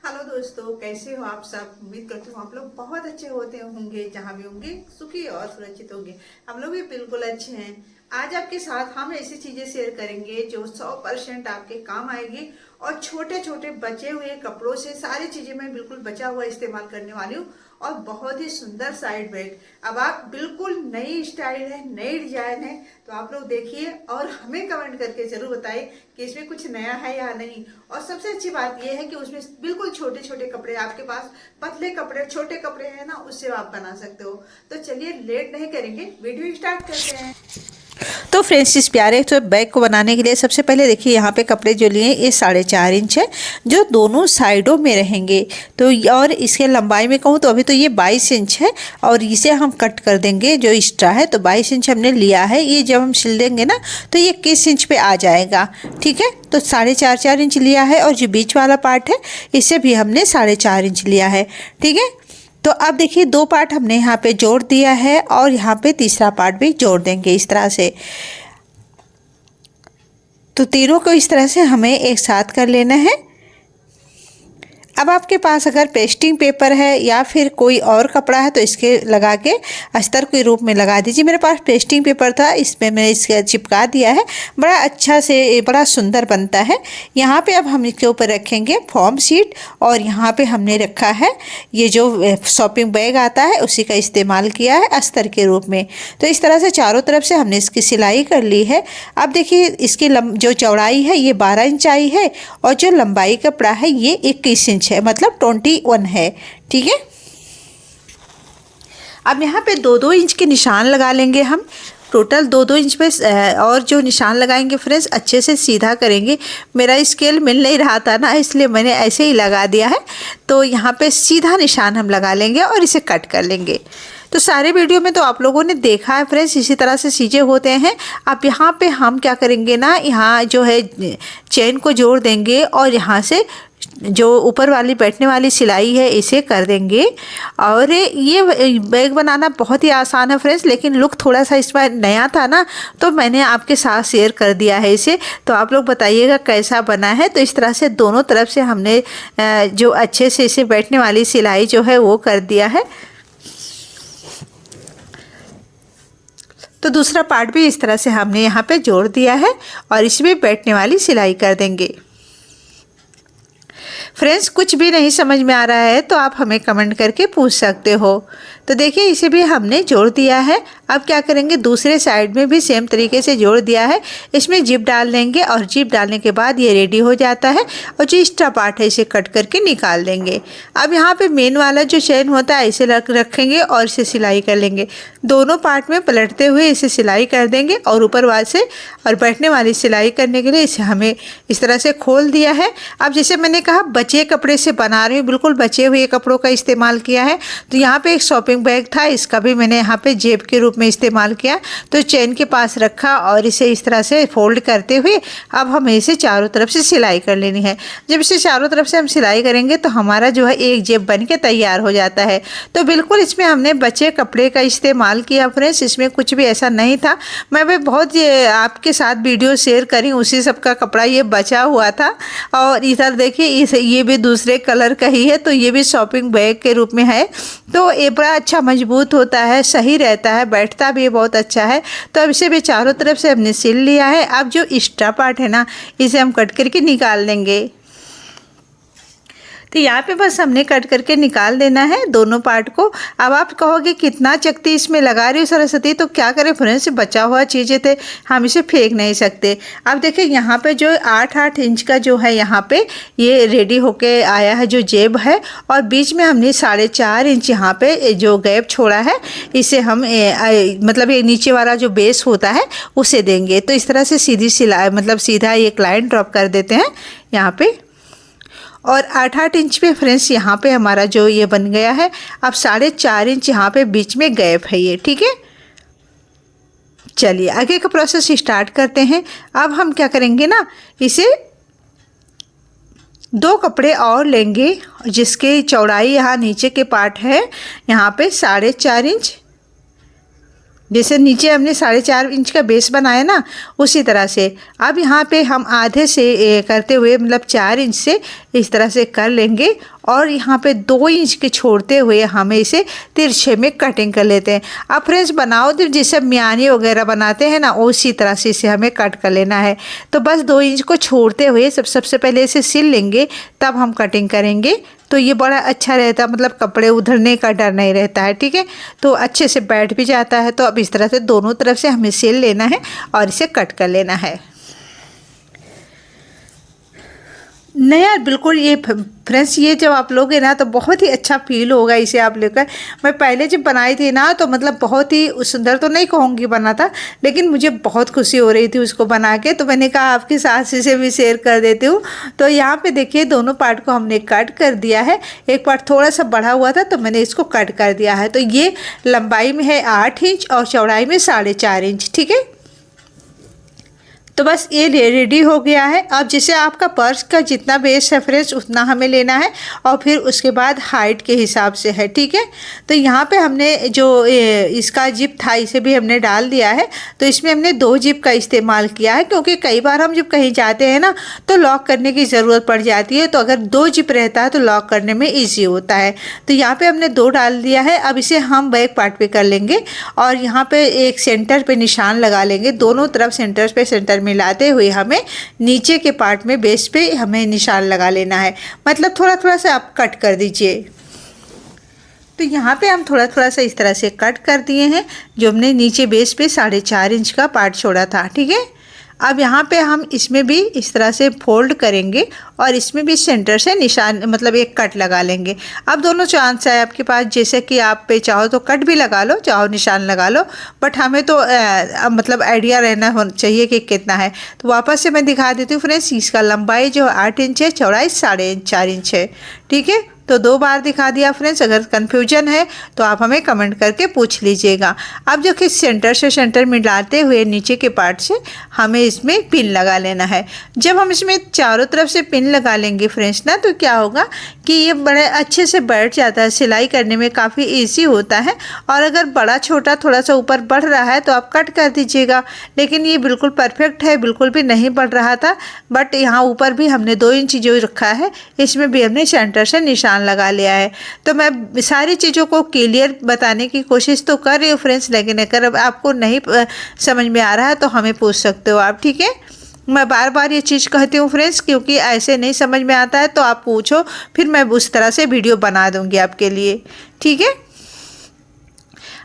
Hello दोस्तों, कैसे हो आप सब। उम्मीद करती हूँ आप लोग बहुत अच्छे होते होंगे, जहाँ भी होंगे सुखी और सुरक्षित होंगे। हम लोग भी बिल्कुल अच्छे हैं। आज आपके साथ हम ऐसी चीजें शेयर करेंगे जो 100% आपके काम आएगी और छोटे छोटे बचे हुए कपड़ों से सारी चीजें मैं बिल्कुल बचा हुआ इस्तेमाल करने वाली हूँ। और बहुत ही सुंदर साइड बैग। अब आप बिल्कुल नई स्टाइल है, नई डिजाइन है, तो आप लोग देखिए और हमें कमेंट करके जरूर बताइए कि इसमें कुछ नया है या नहीं। और सबसे अच्छी बात यह है कि उसमें बिल्कुल छोटे छोटे कपड़े, आपके पास पतले कपड़े, छोटे कपड़े हैं ना, उससे आप बना सकते हो। तो चलिए लेट नहीं करेंगे, वीडियो स्टार्ट करते हैं। तो फ्रेंड्स, इस प्यारे से बैग को बनाने के लिए सबसे पहले देखिए यहाँ पे कपड़े जो लिए ये 4.5 इंच है, जो दोनों साइडों में रहेंगे। तो और इसके लंबाई में कहूँ तो अभी तो ये 22 इंच है और इसे हम कट कर देंगे। जो एक्स्ट्रा है तो 22 इंच हमने लिया है, ये जब हम सिल देंगे ना तो ये 21 इंच पे आ जाएगा। ठीक है, तो 4.5 इंच लिया है और जो बीच वाला पार्ट है इसे भी हमने 4.5 इंच लिया है। ठीक है, तो अब देखिए 2 पार्ट हमने यहाँ पे जोड़ दिया है और यहाँ पे तीसरा पार्ट भी जोड़ देंगे इस तरह से। तो तीनों को इस तरह से हमें एक साथ कर लेना है। अब आपके पास अगर पेस्टिंग पेपर है या फिर कोई और कपड़ा है तो इसके लगा के अस्तर के रूप में लगा दीजिए। मेरे पास पेस्टिंग पेपर था, इसमें मैंने इसके चिपका दिया है। बड़ा अच्छा से बड़ा सुंदर बनता है। यहाँ पे अब हम इसके ऊपर रखेंगे फॉर्म शीट और यहाँ पे हमने रखा है ये जो शॉपिंग बैग आता है उसी का इस्तेमाल किया है अस्तर के रूप में। तो इस तरह से चारों तरफ से हमने इसकी सिलाई कर ली है। अब देखिए इसकी जो चौड़ाई है ये 12 इंच आई है और जो लंबाई कपड़ा है ये 21 इंच है, मतलब 21 है। ठीक है, अब यहाँ पे 2-2 इंच के निशान लगा लेंगे हम। टोटल 2-2 इंच पे और जो निशान लगाएंगे फ्रेंड्स अच्छे से सीधा करेंगे। मेरा स्केल मिल नहीं रहा था ना, इसलिए मैंने ऐसे ही लगा दिया है। तो यहाँ पे सीधा निशान हम लगा लेंगे और इसे कट कर लेंगे। तो सारे वीडियो में तो आप लोगों ने देखा है फ्रेंड्स, इसी तरह से चीज़ें होते हैं। अब यहाँ पे हम क्या करेंगे ना, यहाँ जो है चेन को जोड़ देंगे और यहाँ से जो ऊपर वाली बैठने वाली सिलाई है इसे कर देंगे। और ये बैग बनाना बहुत ही आसान है फ्रेंड्स, लेकिन लुक थोड़ा सा इसमें नया था ना, तो मैंने आपके साथ शेयर कर दिया है इसे। तो आप लोग बताइएगा कैसा बना है। तो इस तरह से दोनों तरफ से हमने जो अच्छे से इसे बैठने वाली सिलाई जो है वो कर दिया है। तो दूसरा पार्ट भी इस तरह से हमने यहाँ पे जोड़ दिया है और इसमें बैठने वाली सिलाई कर देंगे। फ्रेंड्स, कुछ भी नहीं समझ में आ रहा है तो आप हमें कमेंट करके पूछ सकते हो। तो देखिए इसे भी हमने जोड़ दिया है। अब क्या करेंगे, दूसरे साइड में भी सेम तरीके से जोड़ दिया है। इसमें जिप डाल देंगे और जिप डालने के बाद ये रेडी हो जाता है और जो एक्स्ट्रा पार्ट है इसे कट करके निकाल देंगे। अब यहाँ पे मेन वाला जो चेन होता है इसे रखेंगे और इसे सिलाई कर लेंगे। दोनों पार्ट में पलटते हुए इसे सिलाई कर देंगे और ऊपर वाले से और बैठने वाली सिलाई करने के लिए इसे हमें इस तरह से खोल दिया है। अब जैसे मैंने कहा बचे कपड़े से बना रही हूँ, बिल्कुल बचे हुए कपड़ों का इस्तेमाल किया है। तो यहाँ पे एक शॉपिंग बैग था, इसका भी मैंने यहाँ पे जेब के रूप में इस्तेमाल किया। तो चेन के पास रखा और इसे इस तरह से फोल्ड करते हुए अब हमें इसे चारों तरफ से सिलाई कर लेनी है। जब इसे चारों तरफ से हम सिलाई करेंगे तो हमारा जो है एक जेब बन के तैयार हो जाता है। तो बिल्कुल इसमें हमने बचे कपड़े का इस्तेमाल किया फ्रेंड्स, इसमें कुछ भी ऐसा नहीं था। मैं भी बहुत आपके साथ वीडियो शेयर करी, उसी सब का कपड़ा ये बचा हुआ था। और इधर देखिए ये भी दूसरे कलर का ही है, तो ये भी शॉपिंग बैग के रूप में है। तो ये बड़ा अच्छा मजबूत होता है, सही रहता है, बैठता भी बहुत अच्छा है। तो अब इसे भी चारों तरफ से हमने सिल लिया है। अब जो एक्स्ट्रा पार्ट है ना इसे हम कट करके निकाल देंगे। तो यहाँ पे बस हमने कट करके निकाल देना है दोनों पार्ट को। अब आप कहोगे कितना चकती इसमें लगा रही हो सरस्वती, तो क्या करें फ्रेंड्स, बचा हुआ चीज़ें थे, हम इसे फेंक नहीं सकते। अब देखिए यहाँ पे जो 8-8 इंच का जो है यहाँ पे ये रेडी होके आया है जो जेब है, और बीच में हमने 4.5 इंच यहाँ पे जो गैप छोड़ा है इसे हम मतलब ये नीचे वाला जो बेस होता है उसे देंगे। तो इस तरह से सीधी सिलाई मतलब सीधा एक लाइन ड्रॉप कर देते हैं यहाँ पे। और 8-8 इंच पे फ्रेंड्स यहाँ पे हमारा जो ये बन गया है। अब 4.5 इंच यहाँ पे बीच में गैप है ये। ठीक है, चलिए आगे का प्रोसेस स्टार्ट करते हैं। अब हम क्या करेंगे ना, इसे 2 कपड़े और लेंगे जिसके चौड़ाई यहाँ नीचे के पार्ट है यहाँ पे 4.5 इंच, जैसे नीचे हमने 4.5 इंच का बेस बनाया ना, उसी तरह से अब यहाँ पे हम आधे से करते हुए मतलब 4 इंच से इस तरह से कर लेंगे और यहाँ पे 2 इंच के छोड़ते हुए हमें इसे तिरछे में कटिंग कर लेते हैं। अब फ्रेंड्स बनाओ तो जैसे मियानी वगैरह बनाते हैं ना, उसी तरह से इसे हमें कट कर लेना है। तो बस 2 इंच को छोड़ते हुए सबसे पहले इसे सिल लेंगे, तब हम कटिंग करेंगे। तो ये बड़ा अच्छा रहता है, मतलब कपड़े उधड़ने का डर नहीं रहता है, ठीक है। तो अच्छे से बैठ भी जाता है। तो अब इस तरह से दोनों तरफ से हमें सिल लेना है और इसे कट कर लेना है। नहीं यार, बिल्कुल ये फ्रेंड्स, ये जब आप लोगे ना तो बहुत ही अच्छा फील होगा इसे आप लेकर। मैं पहले जब बनाई थी ना तो मतलब बहुत ही सुंदर तो नहीं कहूँगी बना था, लेकिन मुझे बहुत खुशी हो रही थी उसको बना के। तो मैंने कहा आपके साथ इसे भी शेयर कर देती हूँ। तो यहाँ पे देखिए दोनों पार्ट को हमने कट कर दिया है। एक पार्ट थोड़ा सा बढ़ा हुआ था तो मैंने इसको कट कर दिया है। तो ये लंबाई में है 8 इंच और चौड़ाई में 4.5 इंच, ठीक है। तो बस ये रेडी हो गया है। अब जैसे आपका पर्स का जितना बेस है फ्रेंड्स, उतना हमें लेना है और फिर उसके बाद हाइट के हिसाब से है, ठीक है। तो यहाँ पे हमने जो इसका जिप था इसे भी हमने डाल दिया है। तो इसमें हमने 2 जिप का इस्तेमाल किया है, क्योंकि कई बार हम जब कहीं जाते हैं ना तो लॉक करने की ज़रूरत पड़ जाती है। तो अगर 2 जिप रहता है तो लॉक करने में ईजी होता है। तो यहाँ पर हमने 2 डाल दिया है। अब इसे हम बैक पार्ट पर कर लेंगे और यहाँ पर एक सेंटर पर निशान लगा लेंगे। दोनों तरफ सेंटर पे सेंटर मिलाते हुए हमें नीचे के पार्ट में बेस पे हमें निशान लगा लेना है। मतलब थोड़ा थोड़ा सा आप कट कर दीजिए। तो यहाँ पे हम थोड़ा थोड़ा सा इस तरह से कट कर दिए हैं, जो हमने नीचे बेस पे 4.5 इंच का पार्ट छोड़ा था, ठीक है। अब यहाँ पे हम इसमें भी इस तरह से फोल्ड करेंगे और इसमें भी सेंटर से निशान मतलब एक कट लगा लेंगे। अब दोनों चांस है आपके पास, जैसे कि आप पे चाहो तो कट भी लगा लो, चाहो निशान लगा लो, बट हमें तो मतलब आइडिया रहना चाहिए कि कितना है। तो वापस से मैं दिखा देती हूँ फ्रेंड्स। इसका लंबाई जो 8 इंच है, चौड़ाई 4.5 इंच है, ठीक है। तो 2 बार दिखा दिया फ्रेंड्स। अगर कन्फ्यूजन है तो आप हमें कमेंट करके पूछ लीजिएगा। अब जो कि सेंटर से सेंटर मिलाते हुए नीचे के पार्ट से हमें इसमें पिन लगा लेना है। जब हम इसमें चारों तरफ से पिन लगा लेंगे फ्रेंड्स ना, तो क्या होगा कि ये बड़े अच्छे से बैठ जाता है, सिलाई करने में काफ़ी ईजी होता है। और अगर बड़ा छोटा थोड़ा सा ऊपर बढ़ रहा है तो आप कट कर दीजिएगा। लेकिन ये बिल्कुल परफेक्ट है, बिल्कुल भी नहीं बढ़ रहा था। बट यहाँ ऊपर भी हमने 2 इंच जो रखा है, इसमें भी हमने सेंटर से निशान लगा लिया है। तो मैं सारी चीज़ों को क्लियर बताने की कोशिश तो कर रही हूँ फ्रेंड्स, लेकिन अगर अब आपको नहीं समझ में आ रहा है तो हमें पूछ सकते हो आप, ठीक है। मैं बार बार ये चीज़ कहती हूँ फ्रेंड्स, क्योंकि ऐसे नहीं समझ में आता है तो आप पूछो, फिर मैं उस तरह से वीडियो बना दूँगी आपके लिए, ठीक है।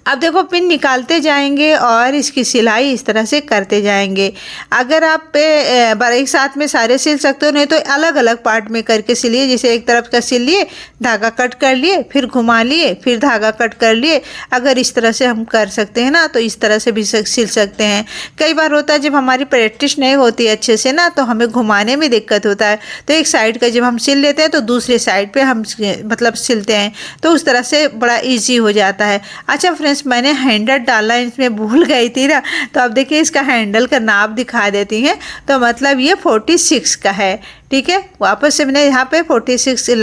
अब देखो पिन निकालते जाएंगे और इसकी सिलाई इस तरह से करते जाएंगे। अगर आप एक साथ में सारे सिल सकते हो, नहीं तो अलग अलग पार्ट में करके सिलिए। जैसे एक तरफ का सिल लिए, धागा कट कर लिए, फिर घुमा लिए, फिर धागा कट कर लिए। अगर इस तरह से हम कर सकते हैं ना, तो इस तरह से भी सिल सकते हैं। कई बार होता है जब हमारी प्रैक्टिस नहीं होती अच्छे से ना, तो हमें घुमाने में दिक्कत होता है। तो एक साइड का जब हम सिल लेते हैं तो दूसरे साइड पर हम मतलब सिलते हैं, तो उस तरह से बड़ा ईजी हो जाता है। अच्छा फ्रेंड्स, मैंने हैंडल डालना इसमें भूल गई थी ना, तो अब देखिए इसका हैंडल का नाप दिखा देती हैं। तो मतलब ये 46 का है, ठीक है। वापस से मैंने यहाँ पे 46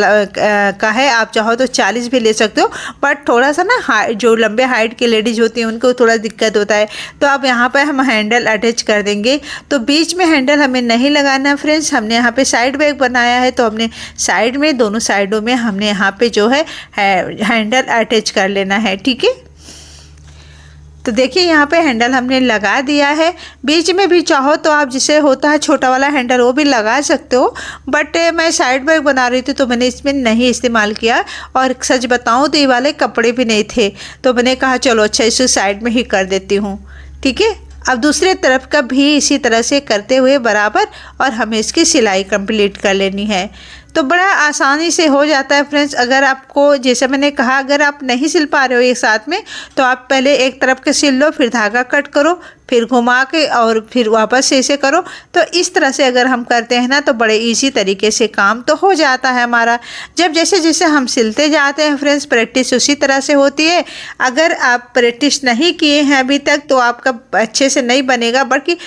का है। आप चाहो तो 40 भी ले सकते हो, बट थोड़ा सा ना जो लंबे हाइट की लेडीज होती हैं उनको थोड़ा दिक्कत होता है। तो अब यहाँ पे हम हैंडल अटैच कर देंगे। तो बीच में हैंडल हमें नहीं लगाना फ्रेंड्स। हमने यहाँ पे साइड बैग बनाया है, तो हमने साइड में दोनों साइडों में हमने यहाँ पे जो है हैंडल अटैच कर लेना है, ठीक है। तो देखिए यहाँ पे हैंडल हमने लगा दिया है। बीच में भी चाहो तो आप जिसे होता है छोटा वाला हैंडल वो भी लगा सकते हो, बट मैं साइड बैग बना रही थी तो मैंने इसमें नहीं इस्तेमाल किया। और सच बताऊँ तो ये वाले कपड़े भी नहीं थे, तो मैंने कहा चलो अच्छा इसे साइड में ही कर देती हूँ, ठीक है। अब दूसरे तरफ का भी इसी तरह से करते हुए बराबर, और हमें इसकी सिलाई कंप्लीट कर लेनी है। तो बड़ा आसानी से हो जाता है फ्रेंड्स। अगर आपको, जैसे मैंने कहा, अगर आप नहीं सिल पा रहे हो एक साथ में, तो आप पहले एक तरफ के सिल लो, फिर धागा कट करो, फिर घुमा के और फिर वापस से इसे करो। तो इस तरह से अगर हम करते हैं ना, तो बड़े इजी तरीके से काम तो हो जाता है हमारा। जब जैसे जैसे हम सिलते जाते हैं फ्रेंड्स, प्रैक्टिस उसी तरह से होती है। अगर आप प्रैक्टिस नहीं किए हैं अभी तक तो आपका अच्छे से नहीं बनेगा। बल्कि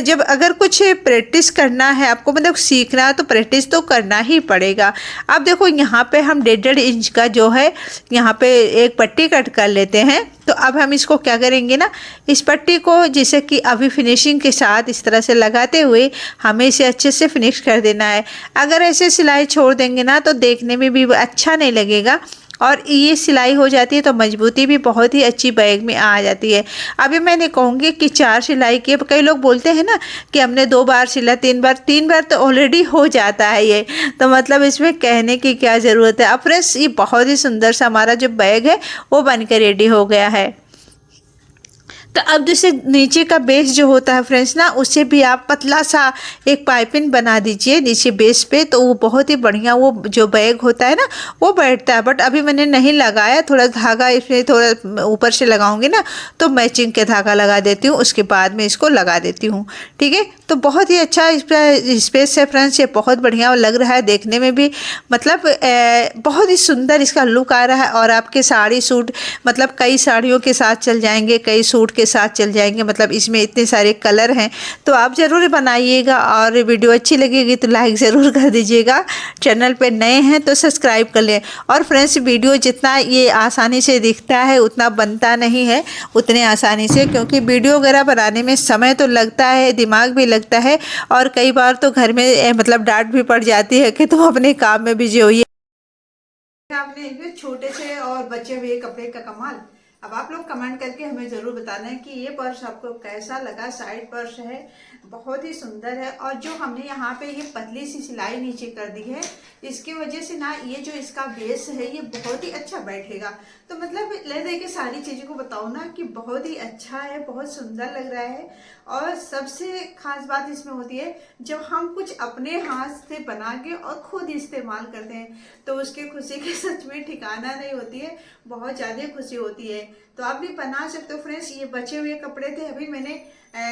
जब अगर कुछ प्रैक्टिस करना है आपको, मतलब सीखना है, तो प्रैक्टिस तो करना ही पड़ेगा। पड़ेगा। अब देखो यहाँ पे हम 1.5 इंच का जो है यहाँ पे एक पट्टी कट कर लेते हैं। तो अब हम इसको क्या करेंगे ना, इस पट्टी को जैसे कि अभी फिनिशिंग के साथ इस तरह से लगाते हुए हमें इसे अच्छे से फिनिश कर देना है। अगर ऐसे सिलाई छोड़ देंगे ना तो देखने में भी अच्छा नहीं लगेगा, और ये सिलाई हो जाती है तो मजबूती भी बहुत ही अच्छी बैग में आ जाती है। अभी मैंने कहूँगी कि 4 सिलाई की, कई लोग बोलते हैं ना कि हमने 2 बार सिला, 3 बार तो ऑलरेडी हो जाता है ये, तो मतलब इसमें कहने की क्या ज़रूरत है। अब फ्रेंड्स ये बहुत ही सुंदर सा हमारा जो बैग है वो बनकर रेडी हो गया है। तो अब जैसे नीचे का बेस जो होता है फ्रेंड्स ना, उसे भी आप पतला सा एक पाइपिंग बना दीजिए नीचे बेस पे, तो वो बहुत ही बढ़िया वो जो बैग होता है ना वो बैठता है। बट अभी मैंने नहीं लगाया, थोड़ा धागा इसमें थोड़ा ऊपर से लगाऊंगी ना तो मैचिंग के धागा लगा देती हूँ, उसके बाद में इसको लगा देती हूँ। ठीक है, तो बहुत ही अच्छा स्पेस है फ्रेंड्स, ये बहुत बढ़िया लग रहा है देखने में भी, मतलब बहुत ही सुंदर इसका लुक आ रहा है। और आपके साड़ी सूट, मतलब कई साड़ियों के साथ चल जाएंगे, कई सूट के साथ चल जाएंगे, मतलब इसमें इतने सारे कलर हैं। तो आप ज़रूर बनाइएगा, और वीडियो अच्छी लगेगी तो लाइक ज़रूर कर दीजिएगा। चैनल पे नए हैं तो सब्सक्राइब कर लें। और फ्रेंड्स वीडियो जितना ये आसानी से दिखता है उतना बनता नहीं है उतने आसानी से, क्योंकि वीडियो वगैरह बनाने में समय तो लगता है, दिमाग भी लगता है, और कई बार तो घर में मतलब डांट भी पड़ जाती है कि तुम अपने काम में बिजी होइए। आपने इसमें छोटे से और बचे हुए कपड़े का कमाल। अब आप लोग कमेंट करके हमें जरूर बताना है कि ये पर्स आपको कैसा लगा। साइड पर्स है, बहुत ही सुंदर है, और जो हमने यहाँ पे ये पतली सी सिलाई नीचे कर दी है, इसकी वजह से ना ये जो इसका बेस है ये बहुत ही अच्छा बैठेगा। तो मतलब ले दे के सारी चीज़ों को बताओ ना कि बहुत ही अच्छा है, बहुत सुंदर लग रहा है। और सबसे खास बात इसमें होती है जब हम कुछ अपने हाथ से बना के और खुद इस्तेमाल करते हैं तो उसकी खुशी के सच में ठिकाना नहीं होती है, बहुत ज़्यादा खुशी होती है। तो आप भी बना सकते हो फ्रेंड्स। ये बचे हुए कपड़े थे, अभी मैंने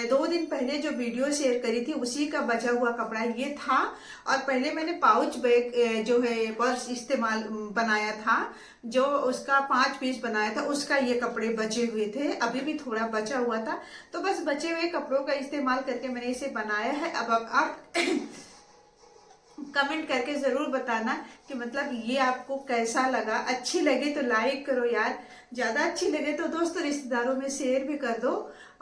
2 दिन पहले जो वीडियो शेयर करी थी उसी का बचा हुआ कपड़ा ये था। और पहले मैंने पाउच बैग जो है पर्स इस्तेमाल बनाया था, जो उसका 5 पीस बनाया था, उसका ये कपड़े बचे हुए थे, अभी भी थोड़ा बचा हुआ था। तो बस बचे हुए कपड़ों का इस्तेमाल करके मैंने इसे बनाया है। अब आप कमेंट करके ज़रूर बताना कि मतलब ये आपको कैसा लगा। अच्छी लगे तो लाइक करो यार, ज़्यादा अच्छी लगे तो दोस्तों रिश्तेदारों में शेयर भी कर दो।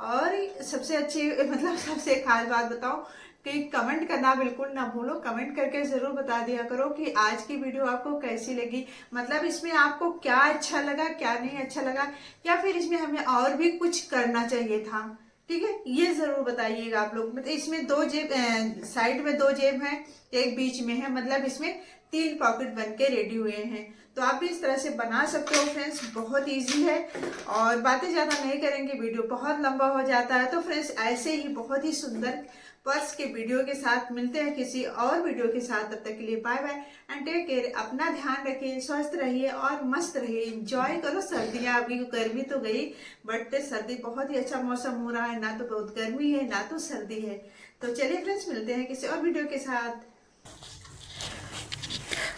और सबसे अच्छी मतलब सबसे खास बात बताओ कि कमेंट करना बिल्कुल ना भूलो। कमेंट करके ज़रूर बता दिया करो कि आज की वीडियो आपको कैसी लगी, मतलब इसमें आपको क्या अच्छा लगा, क्या नहीं अच्छा लगा, या फिर इसमें हमें और भी कुछ करना चाहिए था। ठीक है, ये जरूर बताइएगा आप लोग। मतलब इसमें 2 जेब, साइड में 2 जेब हैं, एक बीच में है, मतलब इसमें 3 पॉकेट बन के रेडी हुए हैं। तो आप भी इस तरह से बना सकते हो फ्रेंड्स, बहुत इजी है। और बातें ज़्यादा नहीं करेंगे, वीडियो बहुत लंबा हो जाता है। तो फ्रेंड्स ऐसे ही बहुत ही सुंदर पर्स के वीडियो के साथ मिलते हैं किसी और वीडियो के साथ। तब तक के लिए bye bye and take care. अपना ध्यान रखिए, स्वस्थ रहिए और मस्त रहिए। एंजॉय करो सर्दियाँ। अभी गर्मी तो गई, बट सर्दी बहुत ही अच्छा मौसम हो रहा है, ना तो बहुत गर्मी है ना तो सर्दी है। तो चलिए फ्रेंड्स मिलते हैं किसी और वीडियो के साथ।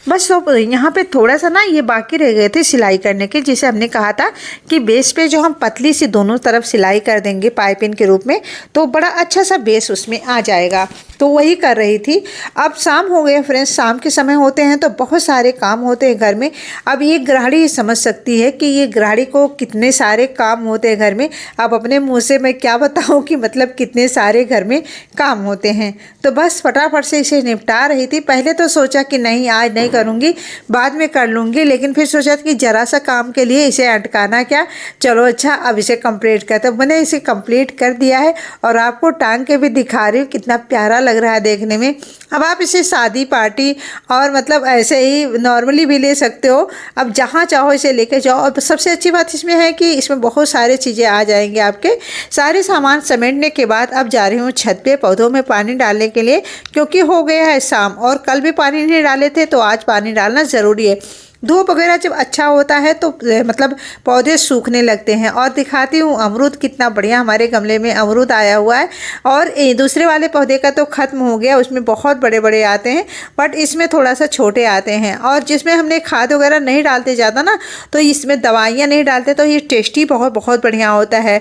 बस तो यहाँ पे थोड़ा सा ना ये बाकी रह गए थे सिलाई करने के, जिसे हमने कहा था कि बेस पे जो हम पतली सी दोनों तरफ सिलाई कर देंगे पाइपिंग के रूप में तो बड़ा अच्छा सा बेस उसमें आ जाएगा। तो वही कर रही थी। अब शाम हो गया फ्रेंड्स, शाम के समय होते हैं तो बहुत सारे काम होते हैं घर में। अब ये गृहिणी समझ सकती है कि ये गृहिणी को कितने सारे काम होते हैं घर में। अब अपने मुँह से मैं क्या बताऊँ कि मतलब कितने सारे घर में काम होते हैं। तो बस फटाफट से इसे निपटा रही थी। पहले तो सोचा कि नहीं आज नहीं करूँगी, बाद में कर लूँगी, लेकिन फिर सोचा कि ज़रा सा काम के लिए इसे अटकाना क्या, चलो अच्छा अब इसे कंप्लीट करते। मैंने इसे कंप्लीट कर दिया है और आपको टांग के भी दिखा रही हूँ, कितना प्यारा लग रहा है देखने में। अब आप इसे शादी पार्टी और मतलब ऐसे ही नॉर्मली भी ले सकते हो, अब जहाँ चाहो इसे लेके जाओ। और सबसे अच्छी बात इसमें है कि इसमें बहुत सारी चीज़ें आ जाएंगे आपके। सारे सामान समेटने के बाद अब जा रही हूँ छत पे पौधों में पानी डालने के लिए, क्योंकि हो गया है शाम और कल भी पानी नहीं डाले थे तो आज पानी डालना ज़रूरी है। धूप वगैरह जब अच्छा होता है तो मतलब पौधे सूखने लगते हैं। और दिखाती हूँ अमरूद, कितना बढ़िया हमारे गमले में अमरूद आया हुआ है। और दूसरे वाले पौधे का तो ख़त्म हो गया, उसमें बहुत बड़े बड़े आते हैं, बट इसमें थोड़ा सा छोटे आते हैं। और जिसमें हमने खाद वगैरह नहीं डालते ज़्यादा ना, तो इसमें दवाइयाँ नहीं डालते, तो ये टेस्टी बहुत बहुत बढ़िया होता है।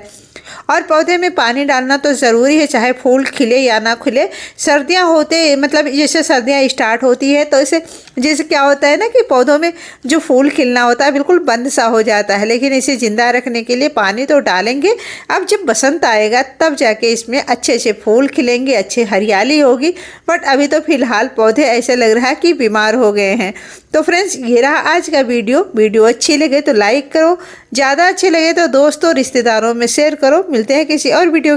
और पौधे में पानी डालना तो ज़रूरी है, चाहे फूल खिले या ना खिले। सर्दियाँ होते मतलब जैसे सर्दियाँ स्टार्ट होती है तो इसे जैसे क्या होता है ना कि पौधों में जो फूल खिलना होता है बिल्कुल बंद सा हो जाता है, लेकिन इसे ज़िंदा रखने के लिए पानी तो डालेंगे। अब जब बसंत आएगा तब जाके इसमें अच्छे से फूल खिलेंगे, अच्छी हरियाली होगी। बट अभी तो फिलहाल पौधे ऐसे लग रहा है कि बीमार हो गए हैं। तो फ्रेंड्स, ये रहा आज का वीडियो अच्छी लगे तो लाइक करो, ज़्यादा अच्छे लगे तो दोस्तों रिश्तेदारों में शेयर करो। मिलते हैं किसी और वीडियो